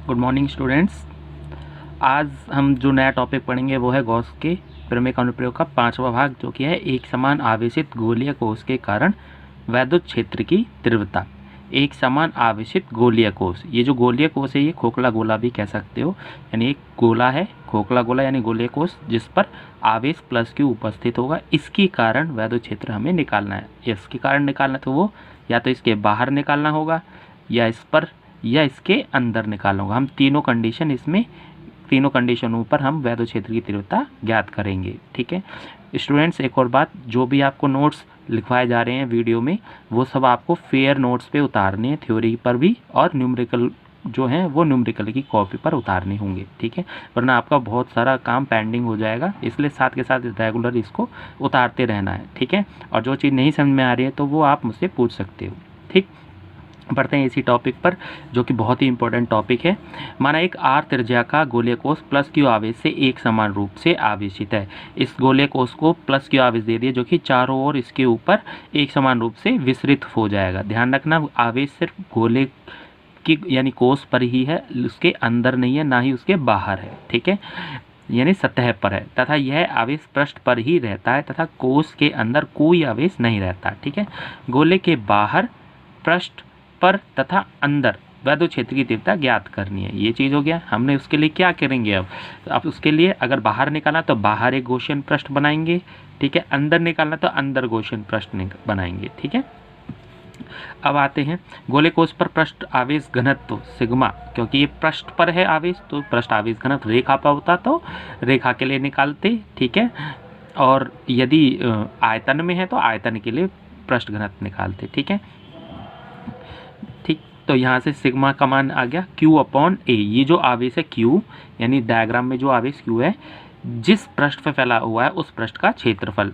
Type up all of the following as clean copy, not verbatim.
Good morning students. आज हम जो नया टॉपिक पढ़ेंगे वो है गॉस के प्रमेय का अनुप्रयोग का 5वां भाग, जो कि है एक समान आवेशित गोलीय कोश के कारण वैद्युत क्षेत्र की तीव्रता। एक समान आवेशित गोलीय कोश, ये जो गोलीय कोश है ये खोखला गोला भी कह सकते हो, यानी एक गोला है, खोखला गोला यानी गोलीय कोश जिस पर आवेश प्लस क्यू उपस्थित होगा। इसके कारण वैद्युत क्षेत्र हमें निकालना है। इसके कारण निकालना तो वो या तो इसके बाहर निकालना होगा या इस पर या इसके अंदर निकालना होगा। हम तीनों कंडीशनों पर हम वैद्युत क्षेत्र की तीव्रता ज्ञात करेंगे। ठीक है स्टूडेंट्स, एक और बात, जो भी आपको नोट्स लिखवाए जा रहे हैं वीडियो में वो सब आपको फेयर नोट्स पे उतारने हैं, थ्योरी पर भी, और न्यूमेरिकल जो हैं वो न्यूमेरिकल की कॉपी पर उतारने होंगे। ठीक है, वरना आपका बहुत सारा काम पेंडिंग हो जाएगा, इसलिए साथ के साथ रेगुलर इसको उतारते रहना है। ठीक है, और जो चीज़ नहीं समझ में आ रही है तो वो आप मुझसे पूछ सकते हो। ठीक, बढ़ते हैं इसी टॉपिक पर, जो कि बहुत ही इंपॉर्टेंट टॉपिक है। माना एक आर त्रिज्या का गोलीय कोश प्लस क्यू आवेश से एक समान रूप से आवेशित है। इस गोलीय कोश को प्लस क्यू आवेश दे दिए, जो कि चारों ओर इसके ऊपर एक समान रूप से विसरित हो जाएगा। ध्यान रखना, आवेश सिर्फ गोले की यानी कोश पर ही है, उसके अंदर नहीं है, ना ही उसके बाहर है। ठीक है, यानी सतह पर है, तथा यह आवेश पृष्ठ पर ही रहता है तथा कोश के अंदर कोई आवेश नहीं रहता। ठीक है, गोले के बाहर, पृष्ठ पर तथा अंदर वैद्युत क्षेत्र की तीव्रता ज्ञात करनी है। ये चीज़ हो गया। हमने उसके लिए क्या करेंगे, अब उसके लिए अगर बाहर निकालना तो बाहर एक गॉसियन पृष्ठ बनाएंगे। ठीक है, अंदर निकालना तो अंदर गॉसियन पृष्ठ बनाएंगे। ठीक है, अब आते हैं गोले कोश पर पृष्ठ आवेश घनत्व सिग्मा, क्योंकि ये पृष्ठ पर है आवेश तो पृष्ठ आवेश घनत्व रेखा पर होता तो रेखा के लिए निकालते। ठीक है, और यदि आयतन में है तो आयतन के लिए पृष्ठ घनत्व निकालते। ठीक है, तो यहाँ से सिग्मा का मान आ गया Q अपॉन A। ये जो आवेश है Q, यानी डायग्राम में जो आवेश Q है, जिस पृष्ठ पर फैला हुआ है उस पृष्ठ का क्षेत्रफल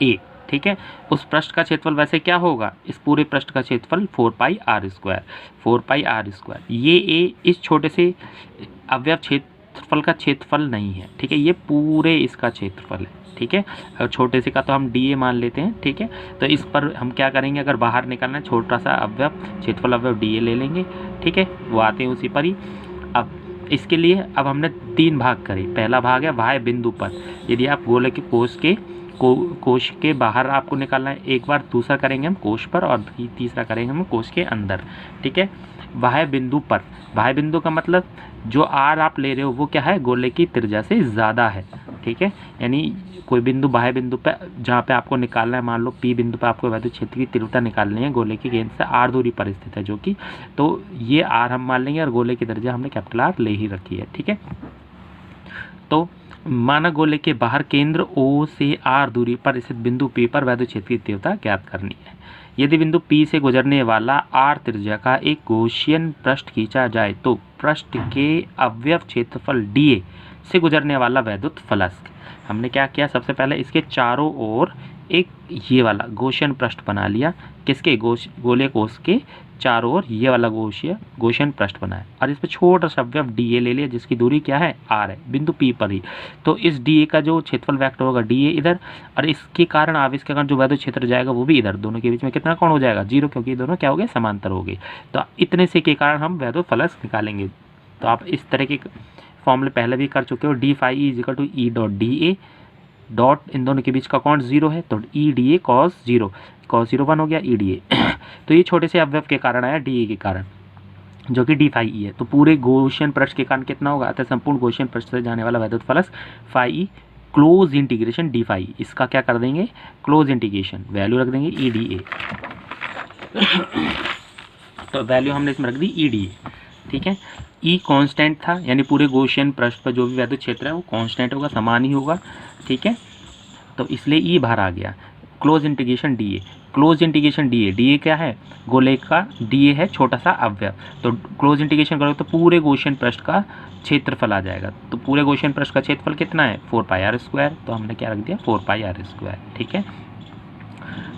A। ठीक है, उस पृष्ठ का क्षेत्रफल वैसे क्या होगा, इस पूरे पृष्ठ का क्षेत्रफल 4πr²। ये A इस छोटे से अवयव क्षेत्रफल का क्षेत्रफल नहीं है। ठीक है, ये पूरे इसका क्षेत्रफल है। ठीक है, अगर छोटे से का तो हम dA मान लेते हैं। ठीक है, तो इस पर हम क्या करेंगे, अगर बाहर निकालना है छोटा सा अवयव क्षेत्रफल अवयव dA ले लेंगे। ठीक है, वो आते हैं उसी पर ही। अब इसके लिए अब हमने 3 भाग करे। पहला भाग है बाह्य बिंदु पर, यदि आप गोले के कोश के बाहर आपको निकालना है एक बार, दूसरा करेंगे हम कोश पर और तीसरा करेंगे हम कोश के अंदर। ठीक है, बाह्य बिंदु पर, बाह्य बिंदु का मतलब जो आर आप ले रहे हो वो क्या है, गोले की त्रिज्या से ज़्यादा है। ठीक है, यानी कोई बिंदु बाह्य बिंदु पे जहाँ पे आपको निकालना है, मान लो P बिंदु पे आपको वैद्युत क्षेत्र की तीव्रता निकालनी है, गोले के केंद्र से R दूरी पर स्थित है, जो कि तो ये R हम मान लेंगे और गोले की त्रिज्या हमने कैपिटल R ले ही रखी है। ठीक है, तो माना गोले के बाहर केंद्र O से R दूरी पर स्थित बिंदु P पर वैद्युत क्षेत्र की तीव्रता ज्ञात करनी है। यदि बिंदु P से गुजरने वाला R त्रिज्या का एक गॉसियन पृष्ठ खींचा जाए तो पृष्ठ के अवयव क्षेत्रफल dA से गुजरने वाला वैद्युत फलक, हमने क्या किया, सबसे पहले इसके चारों ओर एक ये वाला गॉसियन पृष्ठ बना लिया। किसके, गोले कोश के चारों ओर ये वाला गॉसियन पृष्ठ बनाया, और इस पर छोटा सा अवयव dA ले लिया जिसकी दूरी क्या है, R है, बिंदु P पर ही। तो इस dA का जो क्षेत्रफल वेक्टर होगा dA इधर, और इसके कारण आवेश के कारण जो वैद्युत क्षेत्र जाएगा वो भी इधर। दोनों के बीच में कितना कोण हो जाएगा, 0, क्योंकि ये दोनों क्या हो गए, समांतर हो गए। तो इतने से के कारण हम वैद्युत फलक निकालेंगे। तो आप इस तरह के फॉर्मूले पहले भी कर चुके हो। d phi E equal to E dot dA, dot इन दोनों के बीच का कोण 0 है तो E dA cos 0, cos 0 1 हो गया E dA। तो ये छोटे से अवयव के कारण आया dA के कारण, जो कि d phi E है। तो पूरे गॉसियन पृष्ठ के कारण कितना होगा, अतः संपूर्ण गॉसियन पृष्ठ से जाने वाला वैद्युत फलक phi E close integration d phi, इसका क्या कर देंगे, क्लोज इंटीग्रेशन, वैल्यू रख देंगे E dA। तो वैल्यू हमने इसमें रख दी E dA। ठीक है, E कांस्टेंट था, यानी पूरे गॉसियन पृष्ठ पर जो भी वैद्युत क्षेत्र है वो कांस्टेंट होगा, समान ही होगा। ठीक है, तो इसलिए E बाहर आ गया। Close integration dA, close integration dA क्या है, गोले का dA है छोटा सा अवयव, तो क्लोज इंटीग्रेशन करोगे तो पूरे गॉसियन पृष्ठ का क्षेत्रफल आ जाएगा। तो पूरे गॉसियन पृष्ठ का क्षेत्रफल कितना है, 4πr², तो हमने क्या रख दिया, 4πr²। ठीक है,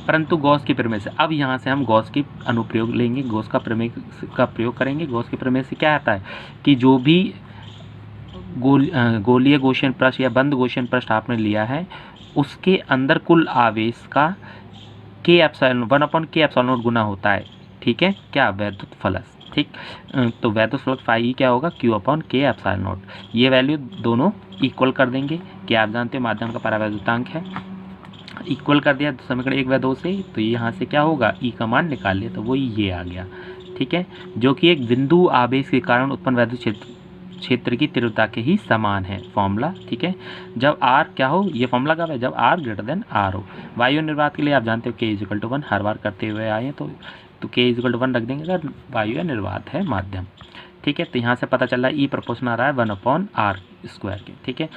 परंतु गॉस के प्रमेय से, अब यहाँ से हम गॉस की अनुप्रयोग लेंगे, गॉस का प्रमेय का प्रयोग करेंगे। गॉस के प्रमेय से क्या आता है कि जो भी गोलीय गॉसियन पृष्ठ या बंद गॉसियन पृष्ठ आपने लिया है उसके अंदर कुल आवेश का K एप्सिलॉन 1/K एप्सिलॉन 0 गुना होता है। ठीक है, क्या, वैद्युत फलक। ठीक। तो वैद्युत फलक फाई क्या होगा, Q upon K epsilon not. ये वैल्यू दोनों इक्वल कर देंगे कि आप जानते हो माध्यम का परावैद्युतांक है। इक्वल कर दिया समीकरण 1 व 2 से, तो यहाँ से क्या होगा, ई का मान निकाल लिया, तो वही ये आ गया। ठीक है, जो कि एक बिंदु आवेश के कारण उत्पन्न वैद्युत क्षेत्र की तीव्रता के ही समान है फॉर्मूला। ठीक है, जब आर क्या हो, ये फॉर्मूला कब है, जब आर ग्रेटर देन आर हो। वायु निर्वात के लिए आप जानते हो K=1 हर बार करते हुए आए हैं, तो K=1 रख देंगे अगर वायु निर्वात है माध्यम। ठीक है, तो यहाँ से पता चल रहा है ई प्रोपोर्शन आ रहा है 1/r² के। ठीक है,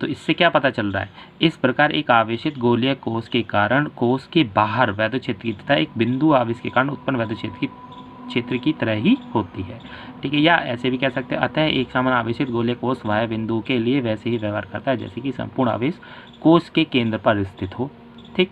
तो इससे क्या पता चल रहा है, इस प्रकार एक आवेशित गोलीय कोश के कारण कोश के बाहर वैद्युत क्षेत्र की तथा एक बिंदु आवेश के कारण उत्पन्न वैद्युत क्षेत्र की तरह ही होती है। ठीक है, या ऐसे भी कह सकते हैं, अतः एक समान आवेशित गोलीय कोश बाह्य बिंदु के लिए वैसे ही व्यवहार करता है जैसे कि संपूर्ण आवेश कोश के केंद्र पर स्थित हो। ठीक,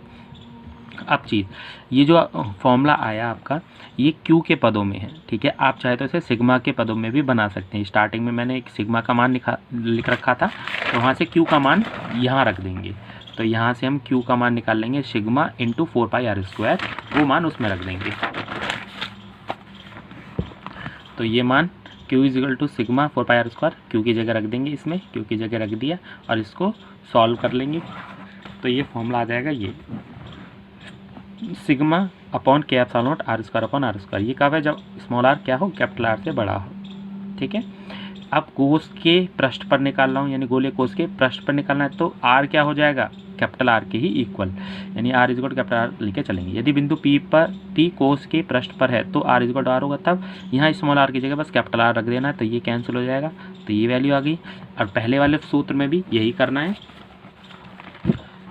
अब चीज़ ये जो फॉर्मूला आया आपका, ये Q के पदों में है। ठीक है, आप चाहे तो इसे सिग्मा के पदों में भी बना सकते हैं। स्टार्टिंग में मैंने एक सिग्मा का मान लिख रखा था, तो वहाँ से Q का मान यहाँ रख देंगे। तो यहाँ से हम Q का मान निकाल लेंगे सिग्मा इंटू 4πr², वो मान उसमें रख देंगे। तो ये मान Q = सिग्मा 4πr², Q की जगह रख देंगे, इसमें Q की जगह रख दिया और इसको सॉल्व कर लेंगे। तो ये फॉर्मूला आ जाएगा, ये sigma upon K epsilon not r² upon r²। ये कब है, जब स्मॉल r क्या हो, कैपिटल R से बड़ा हो। ठीक है, अब कोश के पृष्ठ पर निकाल रहा हूँ, यानी गोलीय कोश के पृष्ठ पर निकालना है, तो r क्या हो जाएगा, कैपिटल R के ही इक्वल, यानी r = कैपिटल R लेके चलेंगे। यदि बिंदु P कोश के पृष्ठ पर है तो r = R होगा, तब यहाँ स्मॉल r की जगह बस कैपिटल R रख देना है, तो ये कैंसिल हो जाएगा, तो ये वैल्यू आ गई। और पहले वाले सूत्र में भी यही करना है,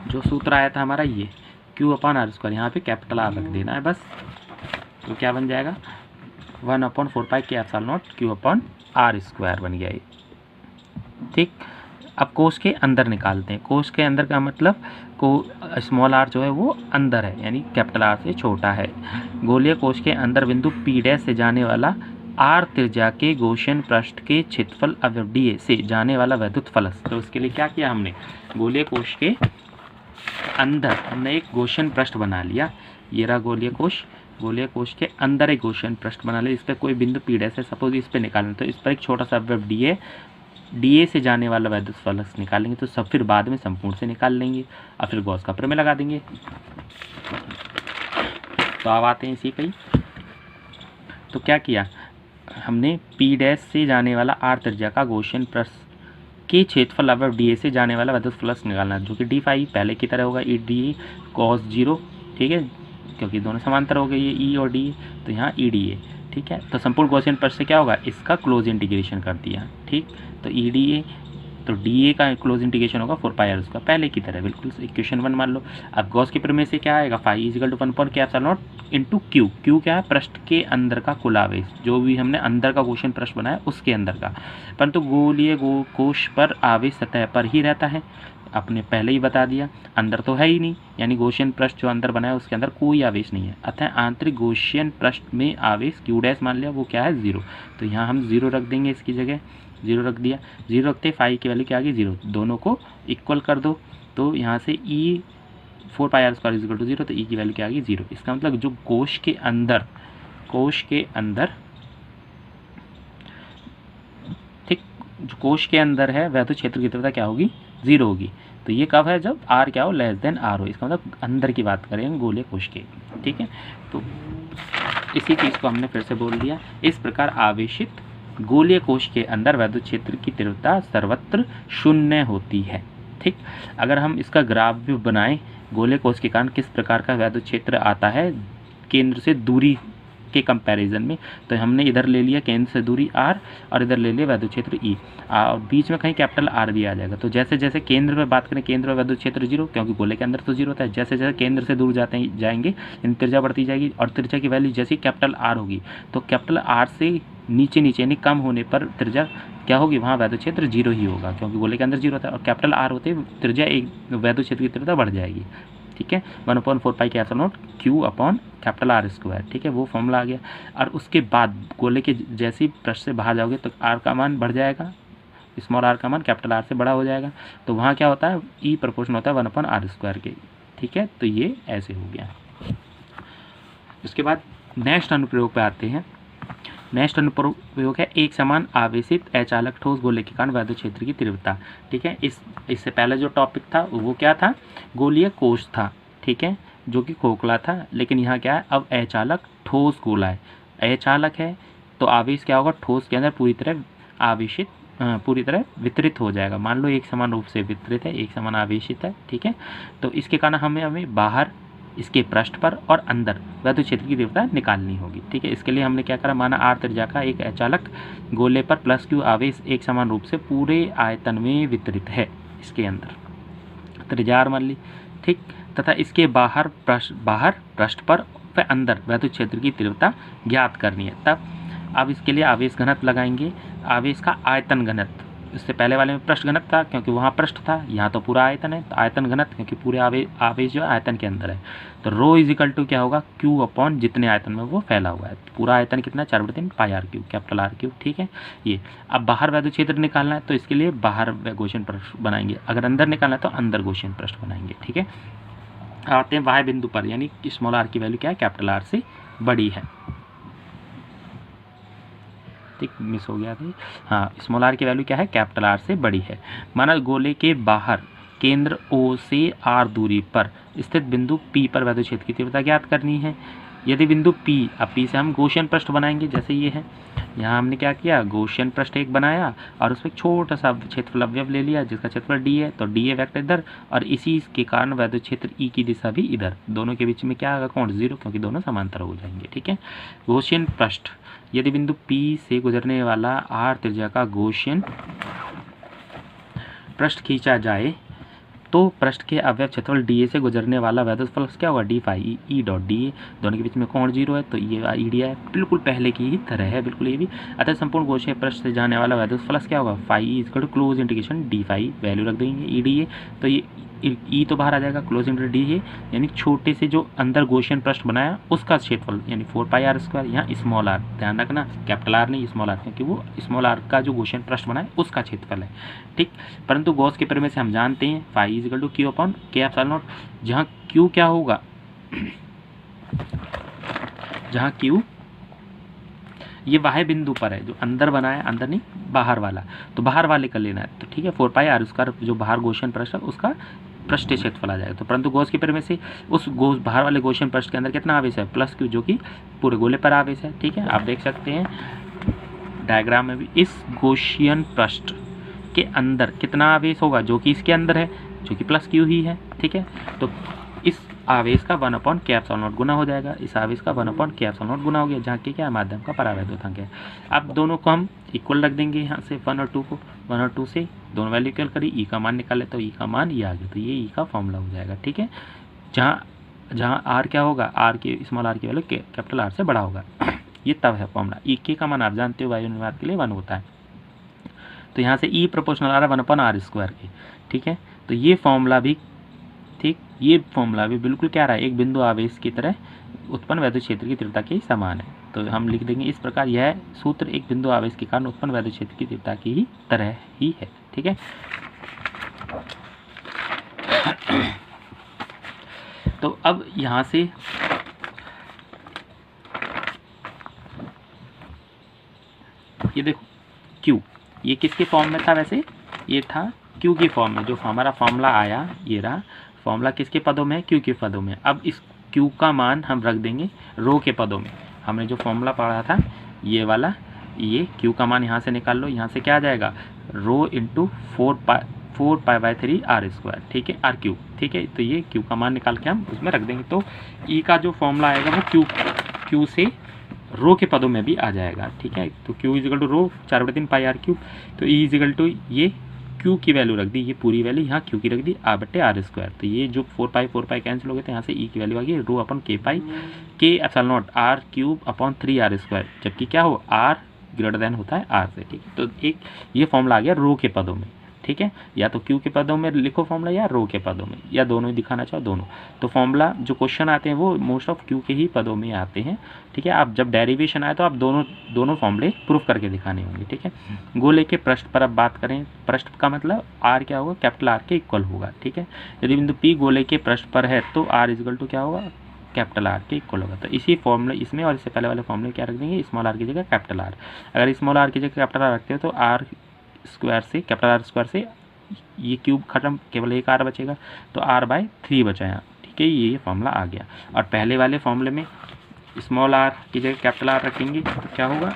जो सूत्र आया था हमारा ये Q अपॉन r², यहाँ पे कैपिटल R रख देना है बस। तो क्या बन जाएगा, 1/4πK epsilon not Q upon r² बन गया ये। ठीक, अब कोश के अंदर निकालते हैं। कोश के अंदर का मतलब को स्मॉल r जो है वो अंदर है, यानी कैपिटल R से छोटा है। गोलीय कोश के अंदर बिंदु P' से जाने वाला r त्रिज्या के गॉसियन पृष्ठ के क्षेत्रफल अवयव dA से जाने वाला वैद्युत फलक। तो उसके लिए क्या किया हमने, गोलीय कोश के अंदर हमने एक गॉसियन पृष्ठ बना लिया। ये रहा गोलीय कोश के अंदर एक गॉसियन पृष्ठ बना लिया। इस पर कोई बिंदु P' है, सपोज इस पर निकालना, तो इस पर एक छोटा सा अवयव dA से जाने वाला वैद्युत फलक निकालेंगे। तो सब फिर बाद में संपूर्ण से निकाल लेंगे और फिर गॉस का प्रमेय लगा देंगे। तो अब आते हैं इसी पे ही। तो क्या किया हमने, P' से जाने वाला r त्रिज्या का गॉसियन पृष्ठ के क्षेत्रफल अवयव dA से जाने वाला वैद्युत फलक निकालना, जो कि d फाई पहले की तरह होगा, e dA cos 0। ठीक है, क्योंकि दोनों समांतर हो गए ये E और dA, तो यहाँ e dA। ठीक है, तो संपूर्ण गॉसियन पृष्ठ से क्या होगा, इसका क्लोज इंटीग्रेशन कर दिया। ठीक, तो e dA, तो dA का क्लोज इंटीग्रेशन होगा 4πr², पहले की तरह बिल्कुल इक्वेशन 1 मान लो। अब गॉस के प्रमेय से क्या आएगा, phi = 1/K epsilon naught into Q। Q क्या है, पृष्ठ के अंदर का कुल आवेश, जो भी हमने अंदर का गॉसियन पृष्ठ बनाया उसके अंदर का। परंतु गोलीय कोश पर आवेश सतह पर ही रहता है, आपने पहले ही बता दिया, अंदर तो है ही नहीं, यानी गॉसियन पृष्ठ जो अंदर बनाया उसके अंदर कोई आवेश नहीं है। अतः आंतरिक गॉसियन पृष्ठ में आवेश Q' मान लिया, वो क्या है 0। तो यहाँ हम 0 रख देंगे, इसकी जगह 0 रख दिया। 0 रखते फाई की वैल्यू क्या आ गई 0, दोनों को इक्वल कर दो। तो यहाँ से E 4πr² = 0, तो E की वैल्यू क्या आ गई 0। इसका मतलब जो कोश के अंदर ठीक, जो कोश के अंदर है वह तो क्षेत्र की तीव्रता क्या होगी, 0 होगी। तो ये कब है, जब r क्या हो, r हो। इसका मतलब अंदर की बात करेंगे गोलीय कोश के। ठीक है, तो इसी चीज़ को हमने फिर से बोल दिया। इस प्रकार आवेशित गोलीय कोश के अंदर वैद्युत क्षेत्र की तीव्रता सर्वत्र 0 होती है। ठीक, अगर हम इसका ग्राफ भी बनाएं, गोलीय कोश के कारण किस प्रकार का वैद्युत क्षेत्र आता है केंद्र से दूरी के कंपैरिजन में, तो हमने इधर ले लिया केंद्र से दूरी r और इधर ले लिया वैद्युत क्षेत्र E, और बीच में कहीं कैपिटल R भी आ जाएगा। तो जैसे जैसे केंद्र में बात करें, केंद्र में वैद्युत क्षेत्र 0, क्योंकि गोले के अंदर तो 0 होता है। जैसे जैसे केंद्र से दूर जाएंगे त्रिज्या बढ़ती जाएगी, और त्रिज्या की वैल्यू जैसे कैपिटल R होगी, तो कैपिटल R से नीचे यानी कम होने पर त्रिज्या क्या होगी, वहाँ वैद्युत क्षेत्र 0 ही होगा, क्योंकि गोले के अंदर 0 होता है। और कैपिटल R होते त्रिज्या एक वैद्युत क्षेत्र की तीव्रता बढ़ जाएगी। ठीक है, 1/4πK epsilon not Q upon capital R²। ठीक है, वो फॉर्मूला आ गया। और उसके बाद गोले के जैसे ही पृष्ठ से बाहर जाओगे तो R का मान बढ़ जाएगा, स्मॉल r का मान कैपिटल R से बड़ा हो जाएगा। तो वहाँ क्या होता है, E प्रोपोर्शन होता है 1/r² के। ठीक है, तो ये ऐसे हो गया। उसके बाद नेक्स्ट अनुप्रयोग पे आते हैं। नेक्स्ट अनुप्रयोग है एक समान आवेशित अचालक ठोस गोले के कारण वैद्युत क्षेत्र की तीव्रता। ठीक है, इससे पहले जो टॉपिक था वो क्या था, गोलीय कोश था। ठीक है, जो कि खोखला था, लेकिन यहाँ क्या है, अब अचालक ठोस गोला है। अचालक है तो आवेश क्या होगा, ठोस के अंदर पूरी तरह आवेशित, पूरी तरह वितरित हो जाएगा। मान लो एक समान रूप से वितरित है, एक समान आवेशित है। ठीक है, तो इसके कारण हमें बाहर, इसके पृष्ठ पर और अंदर वैद्युत क्षेत्र की तीव्रता निकालनी होगी। ठीक है, इसके लिए हमने क्या करा, माना आर त्रिज्या का एक अचालक गोले पर प्लस क्यू आवेश एक समान रूप से पूरे आयतन में वितरित है, इसके अंदर त्रिज्या आर मान ली। ठीक, तथा इसके बाहर पृष्ठ पर व अंदर वैद्युत क्षेत्र की तीव्रता ज्ञात करनी है। तब अब इसके लिए आवेश घनत्व लगाएंगे, आवेश का आयतन घनत्व। इससे पहले वाले में पृष्ठ घनत्व था क्योंकि वहाँ पृष्ठ था, यहाँ तो पूरा आयतन है, तो आयतन घनत्व क्योंकि पूरे आवेश जो है आयतन के अंदर है। तो रो इज इक्वल टू क्या होगा, क्यू अपॉन जितने आयतन में वो फैला हुआ है। पूरा आयतन कितना, 4/3 pi R cube, capital R cube. ठीक है, ये अब बाहर वैद्युत क्षेत्र निकालना है तो इसके लिए बाहर गॉसियन पृष्ठ बनाएंगे, अगर अंदर निकालना है तो अंदर गॉसियन पृष्ठ बनाएंगे। ठीक है, आते हैं वाय बिंदु पर, यानी स्मॉल आर की वैल्यू क्या है, कैपिटल आर से बड़ी है। ठीक, मिस हो गया था। हाँ, स्मॉल आर की वैल्यू क्या है, कैपिटल आर से बड़ी है। माना गोले के बाहर केंद्र ओ से आर दूरी पर स्थित बिंदु पी पर वैद्युत क्षेत्र की तीव्रता ज्ञात करनी है। यदि बिंदु पी, अब पी से हम गॉसियन पृष्ठ बनाएंगे, जैसे ये है, यहाँ हमने क्या किया, गॉसियन पृष्ठ एक बनाया और उसमें छोटा सा क्षेत्रफल अवयव ले लिया जिसका क्षेत्रफल डी है, तो डी ए वेक्टर इधर और इसी के कारण वैद्युत क्षेत्र ई की दिशा भी इधर, दोनों के बीच में क्या आएगा, कोण 0, क्योंकि दोनों समांतर हो जाएंगे। ठीक है, गॉसियन पृष्ठ, यदि बिंदु पी से गुजरने वाला आर त्रिज्या का गॉसियन पृष्ठ खींचा जाए तो पृष्ठ के अवयव क्षेत्रफल डी ए से गुजरने वाला वैद्युत फ्लक्स क्या होगा, d phi E dot d A, दोनों के बीच में कोण 0 है, तो ये ई डी है, बिल्कुल पहले की ही तरह है, बिल्कुल ये भी। अतः संपूर्ण गॉसियन पृष्ठ से जाने वाला वैद्युत फ्लक्स क्या होगा, phi E equal to close integration d phi, value रख देंगे ई डी ए, तो ये ई तो बाहर आ जाएगा, क्लोज इंटीग्रेशन डी ए, यानी छोटे से जो अंदर गॉसियन पृष्ठ बनाया उसका क्षेत्रफल, यानी 4 पाई आर स्क्वायर। यहाँ स्मॉल आर, ध्यान रखना कैपिटल आर नहीं स्मॉल आर, क्योंकि वो स्मॉल आर का जो गॉसियन पृष्ठ बनाया उसका क्षेत्रफल है। ठीक, परंतु गॉस के प्रमेय से हम जानते हैं phi is equal to Q upon K epsilon naught, जहाँ क्यू क्या होगा, जहाँ क्यू ये वाह बिंदु पर है, जो अंदर बनाया, अंदर नहीं बाहर वाला, तो बाहर वाले का लेना है। तो ठीक है, 4 पाई आर स्क्वायर जो बाहर गॉसियन पृष्ठ है उसका पृष्ठीय क्षेत्रफल आ जाएगा। तो परंतु गॉस के प्रमेय से उस बाहर वाले गॉसियन पृष्ठ के अंदर कितना आवेश है, प्लस क्यू, जो कि पूरे गोले पर आवेश है। ठीक है, आप देख सकते हैं डायग्राम में भी, इस गॉसियन पृष्ठ के अंदर कितना आवेश होगा, जो कि इसके अंदर है, जो कि प्लस क्यू ही है। ठीक है, तो इस आवेश का 1 अपॉन के एप्सिलॉन नॉट गुना हो जाएगा, इस आवेश का 1 अपॉन के एप्सिलॉन नॉट गुना हो गया, जहाँ के क्या माध्यम का परावैद्युतांक है। अब दोनों को हम इक्वल रख देंगे, यहाँ से 1 और 2 को, 1 और 2 से दोनों वैल्यू इक्वल करी, ई का मान निकाले तो ई का मान ये आ गया, तो ये ई का फॉर्मूला हो जाएगा। ठीक है, जहाँ आर क्या होगा, आर के स्मॉल आर की वैल्यू कैपिटल आर से बड़ा होगा, ये तब है फॉर्मूला। ई के का मान आप जानते हो वायु अनुनाद के लिए 1 होता है, तो यहाँ से ई प्रोपोर्शनल आ रहा है 1 अपॉन आर स्क्वायर के। ठीक है, तो ये फॉर्मूला भी, ठीक, ये फॉर्मूला भी बिल्कुल क्या रहा है, एक बिंदु आवेश की तरह उत्पन्न वैद्युत क्षेत्र की तीव्रता के समान है। तो हम लिख देंगे इस प्रकार, यह सूत्र एक बिंदु आवेश के कारण उत्पन्न वैद्युत क्षेत्र की तीव्रता की ही तरह ही है। ठीक है, तो अब यहाँ से ये देखो Q, ये किसके फॉर्म में था, वैसे ये था Q की फॉर्म में, जो हमारा फॉर्मूला आया ये रहा, फॉर्मूला किसके पदों में है, Q के पदों में। अब इस Q का मान हम रख देंगे रो के पदों में। हमने जो फॉर्मूला पढ़ा था ये वाला, ये Q का मान यहाँ से निकाल लो, यहाँ से क्या आ जाएगा, rho into 4 pi by 3 R square. ठीक है, आर क्यूब। ठीक है, तो ये Q का मान निकाल के हम उसमें रख देंगे, तो E का जो फॉर्मूला आएगा वो Q से रो के पदों में भी आ जाएगा। ठीक है, तो Q equal to rho 4/3 pi R cube, तो E इजिकल टू ये Q की वैल्यू रख दी, ये पूरी वैल्यू यहाँ Q की रख दी, R/r स्क्वायर। तो ये जो 4 पाई कैंसिल हो गए, तो यहाँ से E की वैल्यू आ गई rho upon K pi K epsilon naught R cube upon 3r square, जबकि क्या हो R ग्रेटर देन होता है R से। ठीक है, तो एक ये फॉर्मूला आ गया रो के पदों में। ठीक है, या तो Q के पदों में लिखो फॉर्मूला, या रो के पदों में, या दोनों ही दिखाना चाहो दोनों। तो फॉर्मूला जो क्वेश्चन आते हैं वो मोस्ट ऑफ Q के ही पदों में आते हैं। ठीक है, आप जब डेरिवेशन आए तो आप दोनों फॉर्मूले प्रूफ करके दिखाने होंगे। ठीक है, गोले के पृष्ठ पर अब बात करें, पृष्ठ का मतलब R क्या होगा, कैपिटल R के इक्वल होगा। ठीक है, यदि बिंदु P गोले के पृष्ठ पर है तो R इक्वल टू क्या होगा, कैपिटल आर के इक्वल होगा। तो इसी फॉर्मूले इसमें और इससे पहले वाले फॉर्मूले क्या रख देंगे, स्मॉल आर की जगह कैपिटल आर। अगर स्मॉल आर की जगह कैपिटल आर रखते हो तो आर स्क्वायर से कैपिटल आर स्क्वायर से ये क्यूब खत्म, केवल एक आर बचेगा, तो r/3 बचा यहाँ। ठीक है, ये फॉर्मूला आ गया। और पहले वाले फॉर्मूले में स्मॉल आर की जगह कैपिटल आर रखेंगे तो क्या होगा,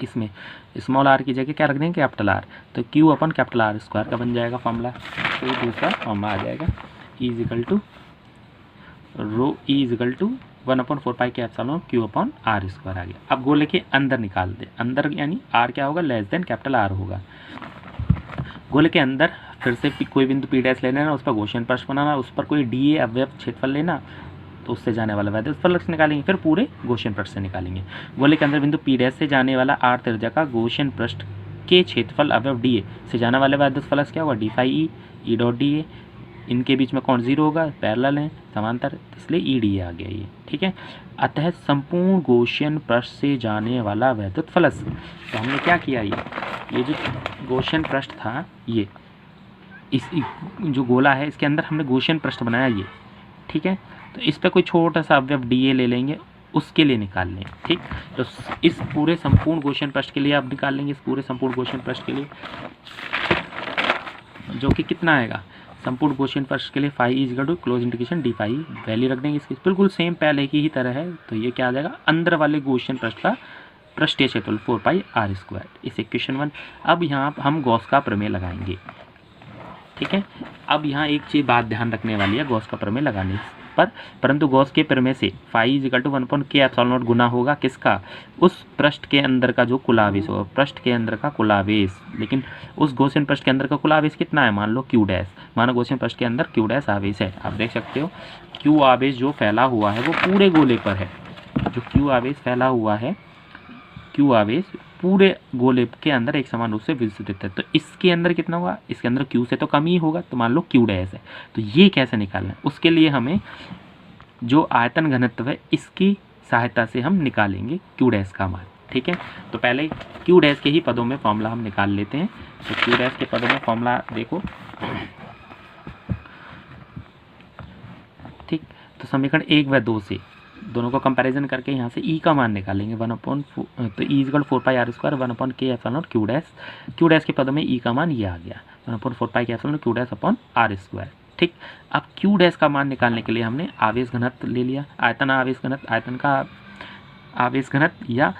इसमें स्मॉल आर की जगह क्या रख देंगे, कैपिटल आर, तो क्यू अपन कैपिटल आर स्क्वायर का बन जाएगा फॉर्मूला। तो ये दूसरा फॉर्मूला आ जाएगा, E इज इक्वल टू 1/4 के epsilon q upon R square आ गया। अब गोले के अंदर निकाल दे, अंदर यानी आर क्या होगा, लेस देन कैपिटल आर होगा। गोले के अंदर फिर से कोई बिंदु पी डैश ले लेना, उस पर गॉसियन प्रश्न बनाना, उस पर कोई डी ए अवयव क्षेत्रफल लेना, तो उससे जाने वाला वैद्युत फलक निकालेंगे, फिर पूरे गॉसियन पृष्ठ से निकालेंगे। गोले के अंदर बिंदु पी डैश से जाने वाला आर त्रिज्या का गॉसियन पृष्ठ के क्षेत्रफल अवयव डी ए से जाने वाले वैद्युत फलक क्या होगा, d∅e ई डॉट डी ए। इनके बीच में कौन जीरो होगा, पैरेलल है, समांतर, इसलिए ई डी ए आ गया ये। ठीक है, अतः संपूर्ण गॉसियन पृष्ठ से जाने वाला वैद्युत फलक, तो हमने क्या किया, ये जो गॉसियन पृष्ठ था, ये इस जो गोला है इसके अंदर हमने गॉसियन पृष्ठ बनाया ये। ठीक है, तो इस पर कोई छोटा सा अवयव डी ए ले लेंगे, उसके लिए निकाल लें। ठीक, तो इस पूरे संपूर्ण गॉसियन पृष्ठ के लिए आप निकाल लेंगे, इस पूरे संपूर्ण गॉसियन पृष्ठ के लिए, जो कि कितना आएगा, संपूर्ण गॉसियन पृष्ठ के लिए phi is equal to close integration d phi, value रख देंगे इसकी, बिल्कुल सेम पहले की ही तरह है। तो ये क्या आ जाएगा, अंदर वाले गॉसियन पृष्ठ का पृष्ठीय क्षेत्रफल 4πr², इस इक्वेशन 1। अब यहाँ हम गॉस का प्रमेय लगाएंगे। ठीक है, अब यहाँ एक चीज़ बात ध्यान रखने वाली है गॉस का प्रमेय लगाने पर, परंतु गॉस के प्रमेय से phi is equal to 1/k epsilon nought गुना होगा किसका, उस पृष्ठ के अंदर का जो कुलावेश होगा, पृष्ठ के अंदर का कुलावेश। लेकिन उस गॉसियन पृष्ठ के अंदर का कुलावेश कितना है, मान लो q डैश, मानो गॉसियन पृष्ठ के अंदर q डैश आवेश है। आप देख सकते हो q आवेश जो फैला हुआ है वो पूरे गोले पर है, जो q आवेश फैला हुआ है, q आवेश पूरे गोले के अंदर एक समान रूप से विस्तृत है। तो इसके अंदर कितना होगा, इसके अंदर q से तो कम ही होगा, तो मान लो q डैश है। तो ये कैसे निकालना है, उसके लिए हमें जो आयतन घनत्व है इसकी सहायता से हम निकालेंगे q डैश का मान। ठीक है, तो पहले q डैश के ही पदों में फॉर्मूला हम निकाल लेते हैं। तो q डैश के पदों में फॉर्मूला देखो, ठीक, तो समीकरण 1 व 2 से दोनों को कंपैरिजन करके यहाँ से e का मान निकालेंगे, 1/4, तो e equal 4πr², 1/k epsilon not q dash के पदों में e का मान ये आ गया, 1/4 के epsilon q dash upon r²। ठीक, अब q डैश का मान निकालने के लिए हमने आवेश घनत्व ले लिया, आयतन आवेश घनत्व, आयतन का आवेश घनत्व या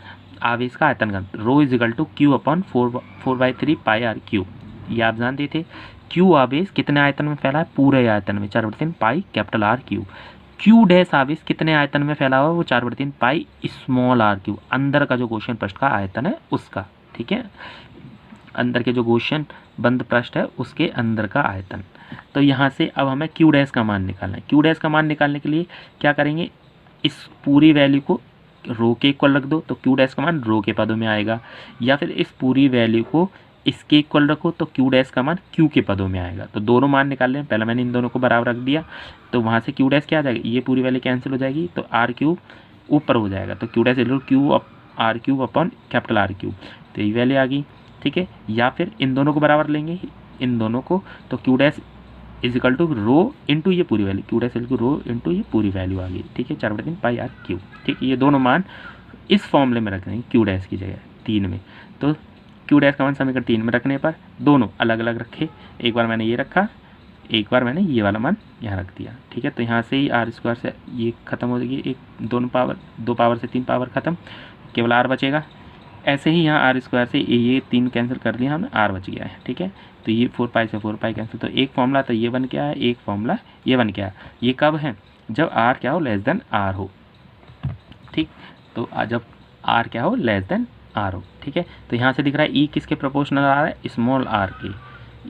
आवेश का आयतन घनत्व, rho is equal to q upon 4/3πr³। ये आप जानते थे, q आवेश कितने आयतन में फैला है, पूरे आयतन में, 4/3 pi capital R Q. q dash आवेश कितने आयतन में फैला हुआ है, वो 4/3 पाई स्मॉल आर क्यू, अंदर का जो गॉसियन पृष्ठ का आयतन है उसका। ठीक है, अंदर के जो गॉसियन बंद पृष्ठ है उसके अंदर का आयतन। तो यहाँ से अब हमें q डैश का मान निकालना है। q डैश का मान निकालने के लिए क्या करेंगे, इस पूरी वैल्यू को रो के इक्वल रख दो, तो q डैश का मान रो के पदों में आएगा, या फिर इस पूरी वैल्यू को इसके इक्वल रखो तो q डैश का मान q के पदों में आएगा। तो दोनों मान निकाल लें, पहले मैंने इन दोनों को बराबर रख दिया, तो वहाँ से q डैश क्या आ जाएगा, ये पूरी वैल्यू कैंसिल हो जाएगी, तो r³ ऊपर हो जाएगा, तो q dash q r³ upon capital r³, तो ये वैल्यू आ गई। ठीक है, या फिर इन दोनों को बराबर लेंगे, इन दोनों को, तो q dash is equal to rho into ये पूरी वैल्यू, q dash equal rho into ये पूरी वैल्यू आ गई। ठीक है, 4/3 पाई r³। ठीक, ये दोनों मान इस फॉर्मूले में रख देंगे q डैश की जगह 3 में। तो q डैश का मान समीकरण 3 में रखने पर दोनों अलग अलग रखे, एक बार मैंने ये रखा, एक बार मैंने ये वाला मान यहाँ रख दिया। ठीक है, तो यहाँ से ही r² से ये खत्म हो जाएगी, एक दोनों पावर, 2 पावर से 3 पावर खत्म, केवल r बचेगा। ऐसे ही यहाँ r² से ये 3 कैंसिल कर दिया हमने, r बच गया है। ठीक है, तो ये 4π से 4π कैंसिल, तो एक फॉर्मूला तो ये बन के आया, एक फॉर्मूला ये बन के आया। ये कब है, जब r क्या हो, लेस देन r हो। ठीक, तो जब r क्या हो, लेस देन r हो। ठीक है, तो यहाँ से दिख रहा है e किसके प्रोपोर्शनल आ रहा है, स्मॉल r के,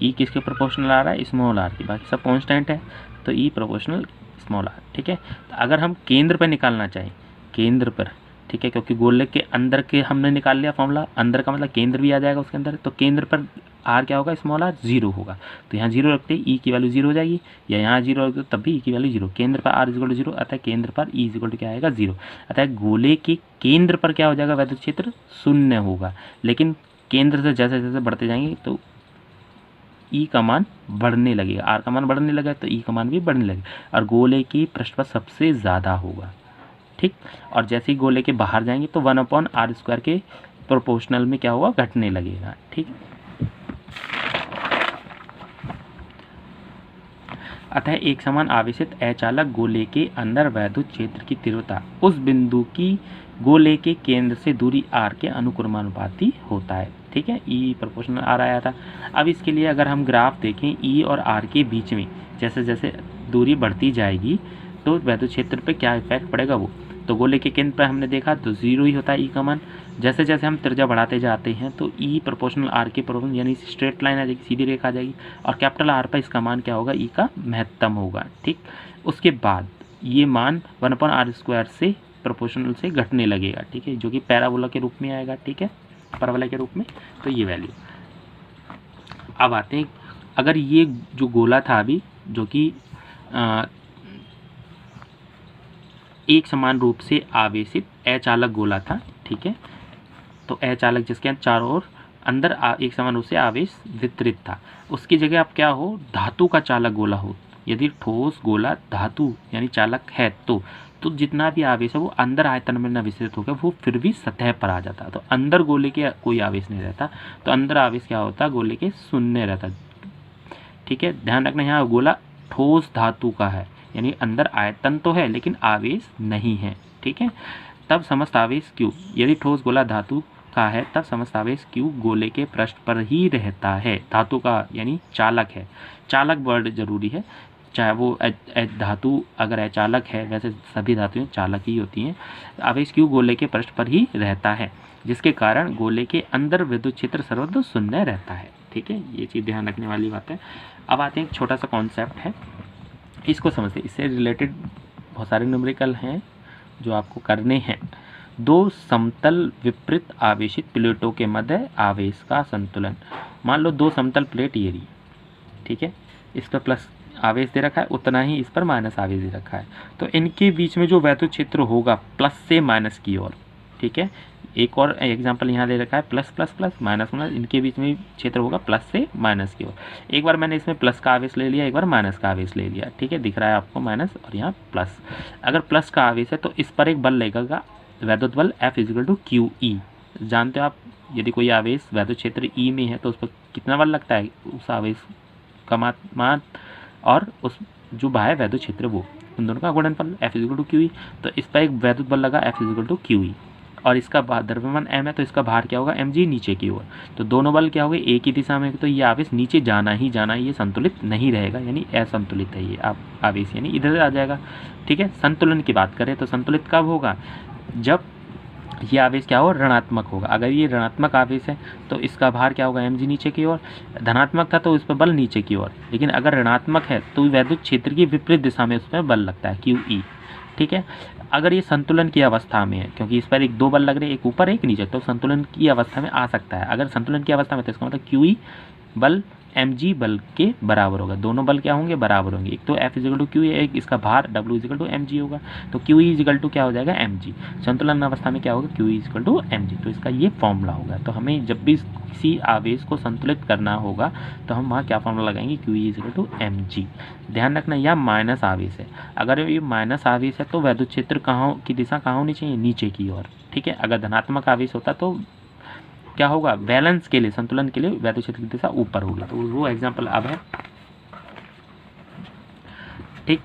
e किसके प्रोपोर्शनल आ रहा है, स्मॉल r के, बाकी सब कांस्टेंट है, तो e प्रोपोर्शनल स्मॉल r। ठीक है, तो अगर हम केंद्र पर निकालना चाहें, केंद्र पर, ठीक है, क्योंकि गोले के अंदर के हमने निकाल लिया फॉर्मूला, अंदर का मतलब केंद्र भी आ जाएगा उसके अंदर, तो केंद्र पर r क्या होगा, स्मॉल r 0 होगा, तो यहाँ 0 रखते ही e की वैल्यू 0 हो जाएगी, या यहाँ 0 रखते तब भी e की वैल्यू 0, केंद्र पर r इक्वल टू 0, अतः केंद्र पर e इक्वल टू क्या आएगा, 0, अतः गोले के केंद्र पर क्या हो जाएगा, वैद्युत क्षेत्र 0 होगा। लेकिन केंद्र से जैसे जैसे बढ़ते जाएंगे तो ई का मान बढ़ने लगेगा, आर का मान बढ़ने लगा तो ई का मान भी बढ़ने लगेगा और गोले की पृष्ठ पर सबसे ज़्यादा होगा। ठीक, और जैसे ही गोले के बाहर जाएंगे तो 1/r² के प्रोपोर्शनल में क्या होगा, घटने लगेगा। ठीक, अतः एक समान आवेशित अचालक गोले के अंदर वैद्युत क्षेत्र की तीव्रता उस बिंदु की गोले के केंद्र से दूरी r के अनुक्रमानुपाती होता है। ठीक है, E प्रोपोर्शनल r आया था। अब इसके लिए अगर हम ग्राफ देखें E और r के बीच में जैसे जैसे दूरी बढ़ती जाएगी तो वैद्युत क्षेत्र पे क्या इफेक्ट पड़ेगा, वो तो गोले के केंद्र पर हमने देखा तो 0 ही होता है E का मान। जैसे जैसे हम त्रिज्या बढ़ाते जाते हैं तो E प्रोपोर्शनल R के प्रोपोर्शनल यानी स्ट्रेट लाइन आ जाएगी, सीधी रेखा आ जाएगी और कैपिटल R पर इसका मान क्या होगा, E का महत्तम होगा। ठीक, उसके बाद ये मान 1/r² से प्रोपोर्शनल से घटने लगेगा। ठीक है, जो कि पैराबोला के रूप में आएगा। ठीक है, परवलय के रूप में, तो ये वैल्यू। अब आते हैं, अगर ये जो गोला था अभी जो कि एक समान रूप से आवेशित अचालक गोला था, ठीक है, तो अचालक जिसके चारों ओर अंदर एक समान रूप से आवेश वितरित था, उसकी जगह अब क्या हो, धातु का चालक गोला हो। यदि ठोस गोला धातु यानी चालक है तो जितना भी आवेश है वो अंदर आयतन में न विस्तृत होकर वो फिर भी सतह पर आ जाता। तो अंदर गोले के कोई आवेश नहीं रहता, तो अंदर आवेश क्या होता, गोले के शून्य रहता। ठीक है, ध्यान रखना यहाँ गोला ठोस धातु का है, यानी अंदर आयतन तो है लेकिन आवेश नहीं है। ठीक है, तब समस्त आवेश Q, यदि ठोस गोला धातु का है तब समस्त आवेश Q गोले के पृष्ठ पर ही रहता है। धातु का यानी चालक है, चालक वर्ड जरूरी है, चाहे वो धातु अगर अचालक है, वैसे सभी धातुएं चालक ही होती हैं। आवेश Q गोले के पृष्ठ पर ही रहता है जिसके कारण गोले के अंदर विद्युत क्षेत्र सर्वत्र शून्य रहता है। ठीक है, ये चीज़ ध्यान रखने वाली बात है। अब आते हैं एक छोटा सा कॉन्सेप्ट है, इसको समझते हैं। इससे रिलेटेड बहुत सारे न्यूमेरिकल हैं जो आपको करने हैं। दो समतल विपरीत आवेशित प्लेटों के मध्य आवेश का संतुलन। मान लो दो समतल प्लेट ये रही, ठीक है, इस पर प्लस आवेश दे रखा है, उतना ही इस पर माइनस आवेश दे रखा है, तो इनके बीच में जो वैद्युत क्षेत्र होगा प्लस से माइनस की ओर। ठीक है, एक और एग्जांपल यहाँ दे रखा है, plus plus plus minus minus, इनके बीच में क्षेत्र होगा प्लस से माइनस की ओर। एक बार मैंने इसमें प्लस का आवेश ले लिया, एक बार माइनस का आवेश ले लिया। ठीक है, दिख रहा है आपको माइनस और यहाँ प्लस। अगर प्लस का आवेश है तो इस पर एक बल लगेगा, वैद्युत बल F = QE। जानते हो आप, यदि कोई आवेश वैद्युत क्षेत्र E में है तो उस पर कितना बल लगता है, उस आवेश का मान और उस जो बाह्य वैद्युत क्षेत्र वो, उन दोनों का गुणनफल F = QE। तो इस पर एक वैद्युत बल लगा F = QE और इसका द्रव्यमान m है तो इसका भार क्या होगा, mg नीचे की ओर। तो दोनों बल क्या हो गए, एक ही दिशा में, तो ये आवेश नीचे जाना ही जाना है, ये संतुलित नहीं रहेगा, यानी असंतुलित है ये आवेश, यानी इधर आ जाएगा। ठीक है, संतुलन की बात करें तो संतुलित कब होगा, जब ये आवेश क्या हो, ऋणात्मक होगा। अगर ये ऋणात्मक आवेश है तो इसका भार क्या होगा, mg नीचे की ओर। धनात्मक था तो इस पर बल नीचे की ओर, लेकिन अगर ऋणात्मक है तो वैद्युत क्षेत्र की विपरीत दिशा में उसमें बल लगता है, QE। ठीक है, अगर ये संतुलन की अवस्था में है, क्योंकि इस पर एक दो बल लग रहे हैं, एक ऊपर एक नीचे, तो संतुलन की अवस्था में आ सकता है। अगर संतुलन की अवस्था में तो इसका मतलब QE बल mg बल के बराबर होगा, दोनों बल क्या होंगे, बराबर होंगे। एक तो F = QE, एक इसका भार W = mg होगा, तो QE = क्या हो जाएगा, mg। संतुलन अवस्था में क्या होगा, QE = mg। तो इसका ये फॉर्मूला होगा। तो हमें जब भी किसी आवेश को संतुलित करना होगा तो हम वहाँ क्या फॉर्मूला लगाएंगे, QE = mg। ध्यान रखना यह माइनस आवेश है, अगर ये माइनस आवेश है तो वैद्युत क्षेत्र कहाँ की दिशा कहाँ होनी चाहिए, नीचे की ओर। ठीक है, अगर धनात्मक आवेश होता तो क्या होगा, बैलेंस के लिए, संतुलन के लिए वैद्युत क्षेत्र की दिशा ऊपर होगी। तो वो एग्जांपल अब है। ठीक,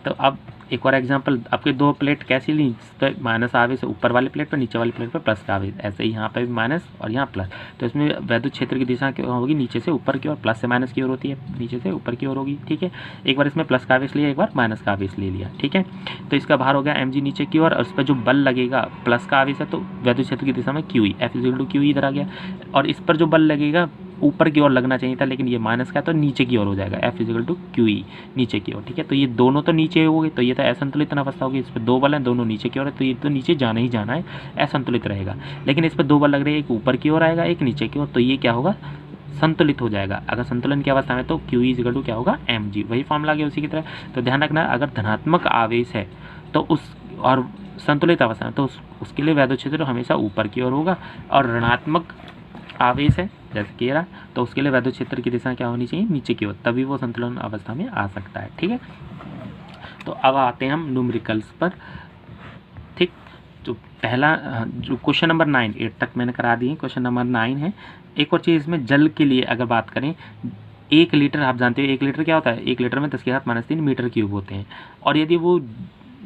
तो अब एक और एग्जांपल, आपके दो प्लेट कैसी ली, तो माइनस आवेश ऊपर वाली प्लेट पर, नीचे वाली प्लेट पर प्लस का आवेश, ऐसे ही यहाँ पर भी माइनस और यहाँ प्लस। तो इसमें वैद्युत क्षेत्र की दिशा क्या होगी, नीचे से ऊपर की ओर, प्लस से माइनस की ओर होती है, नीचे से ऊपर की ओर होगी। ठीक है, एक बार इसमें प्लस का आवेश लिया, एक बार माइनस का आवेश ले लिया। ठीक है, तो इसका भार हो गया mg नीचे की ओर, और उस पर जो बल लगेगा, प्लस का आवेश है तो वैद्युत क्षेत्र की दिशा में QE, F = QE इधर आ गया, और इस पर जो बल लगेगा ऊपर की ओर लगना चाहिए था, लेकिन ये माइनस का तो नीचे की ओर हो जाएगा, F = QE नीचे की ओर। ठीक है, तो ये दोनों तो नीचे हो गए, तो ये तो असंतुलित अवस्था होगी। इस पर दो बल हैं, दोनों नीचे की ओर है, तो ये तो नीचे जाना ही जाना है, असंतुलित रहेगा। लेकिन इस पर दो बल लग रहे हैं, एक ऊपर की ओर आएगा, एक नीचे की ओर, तो ये क्या होगा, संतुलित हो जाएगा। अगर संतुलन की अवस्था में तो QE = क्या होगा, mg। वही फॉर्मूला गया उसी की तरह। तो ध्यान रखना, अगर धनात्मक आवेश है तो उस, और संतुलित अवस्था में तो उसके लिए वैद्युत क्षेत्र हमेशा ऊपर की ओर होगा, और ऋणात्मक आवेश है जैसे कि ये रहा, तो उसके लिए वैद्युत क्षेत्र की दिशा क्या होनी चाहिए, नीचे की ओर, तभी वो संतुलन अवस्था में आ सकता है। ठीक है, तो अब आते हैं हम न्यूमेरिकल्स पर। ठीक, तो पहला जो क्वेश्चन नंबर 9, 8 तक मैंने करा दिए, क्वेश्चन नंबर 9 है। एक और चीज़ इसमें जल के लिए अगर बात करें, 1 लीटर आप जानते हो 1 लीटर क्या होता है, 1 लीटर में 10⁻³ मीटर क्यूब होते हैं, और यदि वो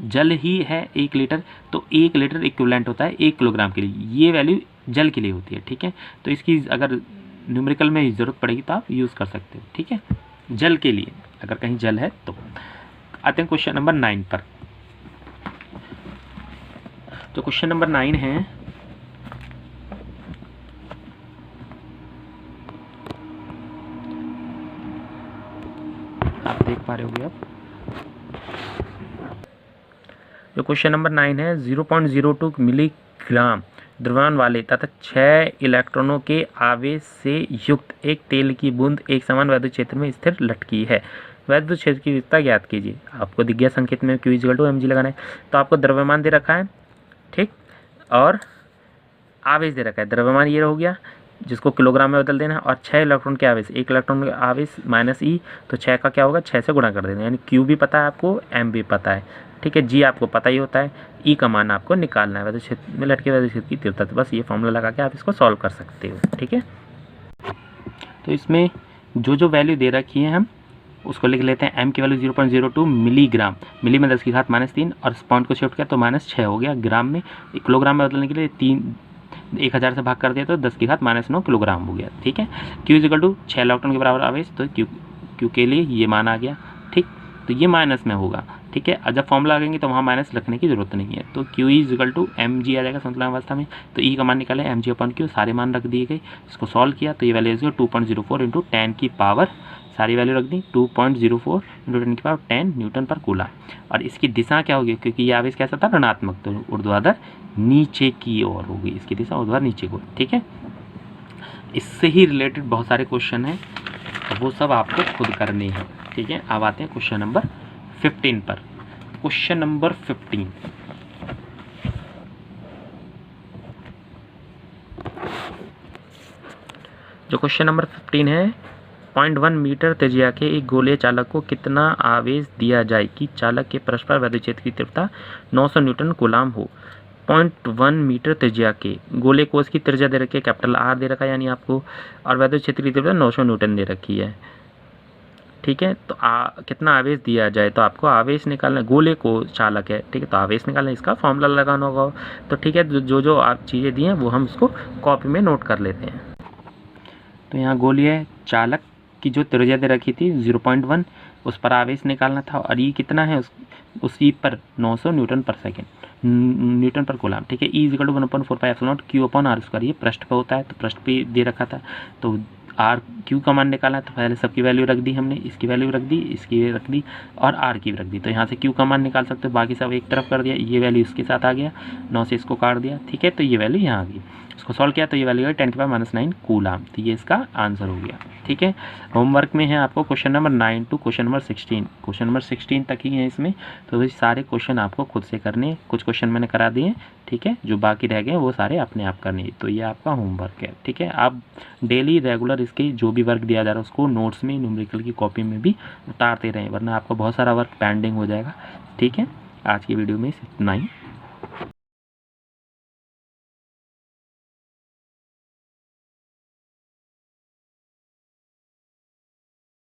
जल ही है 1 लीटर, तो 1 लीटर इक्विवेलेंट होता है 1 किलोग्राम के लिए। ये वैल्यू जल के लिए होती है। ठीक है, तो इसकी अगर न्यूमेरिकल में ज़रूरत पड़ेगी तो आप यूज़ कर सकते हो। ठीक है, जल के लिए अगर कहीं जल है तो। आते हैं क्वेश्चन नंबर 9 पर। तो क्वेश्चन नंबर 9 है, आप देख पा रहे होगे। अब जो क्वेश्चन नंबर 9 है, 0.02 मिलीग्राम द्रव्यमान वाले तथा 6 इलेक्ट्रॉनों के आवेश से युक्त एक तेल की बूंद एक समान वैद्युत क्षेत्र में स्थिर लटकी है। वैद्युत क्षेत्र की विशेषता ज्ञात कीजिए। आपको दिख गया संकेत में Q = mg लगाना है। तो आपको द्रव्यमान दे रखा है, ठीक, और आवेश दे रखा है। द्रव्यमान ये हो गया जिसको किलोग्राम में बदल देना, और 6 इलेक्ट्रॉन के आवेश, 1 इलेक्ट्रॉन का आवेश -e, तो 6 का क्या होगा, 6 से गुणा कर देना, यानी Q भी पता है आपको, M भी पता है। ठीक है, G आपको पता ही होता है, E का मान आपको निकालना है, वैद्युत क्षेत्र में लटके वैद्युत क्षेत्र की तीव्रता। तो बस ये फॉर्मूला लगा के आप इसको सॉल्व कर सकते हो। ठीक है, तो इसमें जो जो वैल्यू दे रखी है हम उसको लिख लेते हैं। M की वैल्यू 0.02 मिलीग्राम, मिली में 10⁻³ और पॉइंट को शिफ्ट किया तो -6 हो गया। ग्राम में, किलोग्राम में बदलने के लिए 1000 से भाग कर दिया तो 10⁻9 किलोग्राम हो गया। ठीक है, Q = 6 इलेक्ट्रॉन के बराबर आवेश, तो Q के लिए ये मान आ गया। ठीक, तो ये माइनस में होगा। ठीक है, जब फॉर्मूला लगेंगे तो वहाँ माइनस रखने की जरूरत नहीं है। तो Q = mg आ जाएगा संतुलन अवस्था में। तो E का मान निकाले, mg/Q, सारे मान रख दिए गए। इसको सॉल्व किया तो ये वैल्यू 2.04 × 10 की पावर, सारी वैल्यू रख दी, 2.04 × 10 की पावर 10 न्यूटन पर कूलम। और इसकी दिशा क्या होगी, क्योंकि ये आवेश कैसा था, ऋणात्मक, तो ऊर्ध्वाधर नीचे की ओर होगी, इसकी दिशा ऊर्ध्वाधर नीचे की ओर। ठीक है, इससे ही रिलेटेड बहुत सारे क्वेश्चन हैं, तो वो सब आपको खुद करने हैं। ठीक है, अब आते हैं क्वेश्चन नंबर 15 पर। क्वेश्चन नंबर 15, जो क्वेश्चन नंबर 15 है, 0.1 मीटर त्रिज्या के एक गोलीय चालक को कितना आवेश दिया जाए कि चालक के परस्पर वैद्युत क्षेत्र की तीव्रता 900 न्यूटन कूलम हो। 0.1 मीटर त्रिज्या के गोले कोश की त्रिज्या दे रखी है, कैपिटल R दे रखा है यानी आपको, और वैद्युत क्षेत्र की तीव्रता 900 न्यूटन दे रखी है। ठीक है, तो कितना आवेश दिया जाए, तो आपको आवेश निकालना, गोले को चालक है, ठीक है, तो आवेश निकालना, इसका फॉर्मूला लगाना होगा। तो ठीक है, जो जो आप चीज़ें दी हैं वो हम उसको कॉपी में नोट कर लेते हैं। तो यहाँ गोलीय चालक की जो त्रिज्या दे रखी थी 0.1, उस पर आवेश निकालना था, और ये कितना है, उस ई पर 900 न्यूटन पर सेकेंड, न्यूटन पर कूलम। ठीक है, E = 1/4πε0 Q/r², ये पृष्ठ पे होता है, तो पृष्ठ पे दे रखा था, तो R Q का मान निकालना है, तो पहले सबकी वैल्यू रख दी हमने, इसकी वैल्यू रख दी, इसकी रख दी, और R की रख दी। तो यहाँ से Q का मान निकाल सकते हो, बाकी सब एक तरफ कर दिया, ये वैल्यू इसके साथ आ गया, 9 से इसको काट दिया। ठीक है, तो ये वैल्यू यहाँ आ गई, इसको सॉल्व किया तो ये वैल्यू है 10⁻⁹ कूलम। तो ये इसका आंसर हो गया। ठीक है, होमवर्क में है आपको question number 9 to question number 16, question number 16 तक ही है इसमें, तो ये सारे क्वेश्चन आपको खुद से करने, कुछ क्वेश्चन मैंने करा दिए। ठीक है, जो बाकी रह गए वो सारे अपने आप करने, तो ये आपका होमवर्क है। ठीक है, आप डेली रेगुलर इसके जो भी वर्क दिया जा रहा है उसको नोट्स में, न्यूमेरिकल की कॉपी में भी उतारते रहें, वरना आपका बहुत सारा वर्क पेंडिंग हो जाएगा। ठीक है, आज की वीडियो में इतना ही।